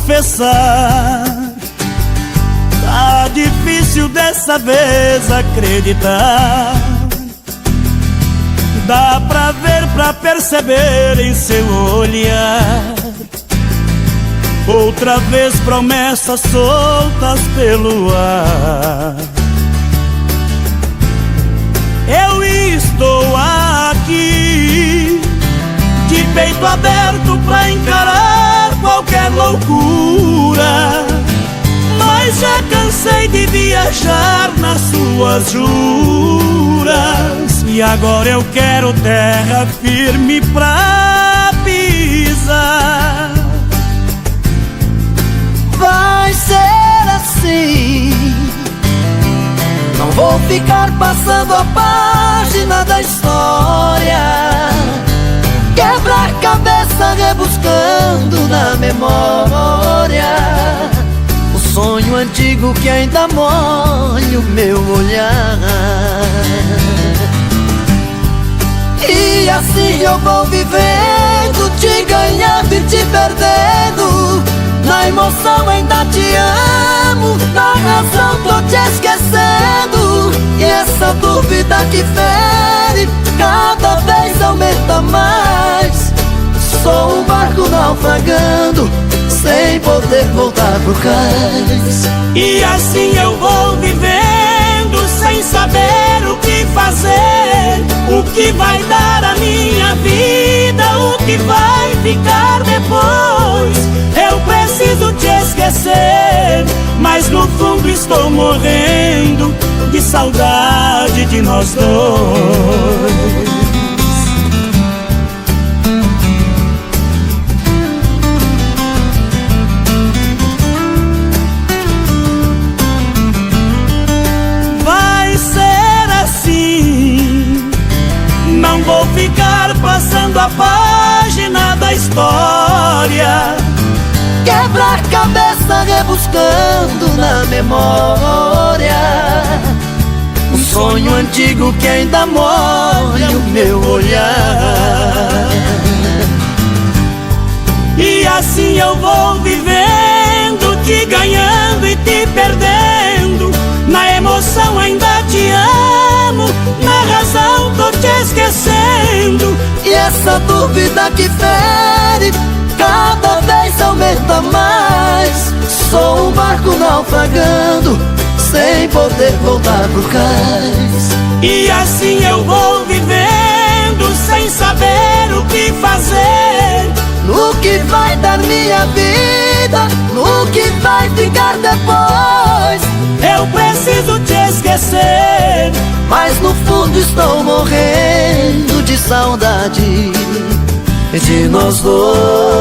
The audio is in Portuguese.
confessar, tá difícil dessa vez acreditar. Dá pra ver, pra perceber em seu olhar. Outra vez promessas soltas pelo ar. Eu estou aqui, de peito aberto pra encarar qualquer loucura, mas já cansei de viajar nas suas juras, e agora eu quero terra firme pra pisar. Vai ser assim, não vou ficar passando a página da história, quebra-cabeça rebuscando na memória o sonho antigo que ainda molha o meu olhar. E assim eu vou vivendo, te ganhando e te perdendo. Na emoção ainda te amo, na razão tô te esquecendo. E essa dúvida que fere cada vez aumenta mais. Sou um barco naufragando, sem poder voltar pro cais. E assim eu vou vivendo, sem saber o que fazer, o que vai dar a minha vida, o que vai ficar depois. Eu preciso te esquecer, mas no fundo estou morrendo de saudade de nós dois. Vai ser assim, não vou ficar passando a página da história, quebra-cabeça rebuscando na memória um sonho antigo que ainda molha o meu olhar. E assim eu vou vivendo, te ganhando e te perdendo. Na emoção ainda te amo, na razão tô te esquecendo. E essa dúvida que fere cada vez aumenta mais. Sou um barco naufragando, sem poder voltar pro cais. E assim eu vou vivendo, sem saber o que fazer, no que vai dar minha vida, no que vai ficar depois. Eu preciso te esquecer, mas no fundo estou morrendo de saudade de nós dois.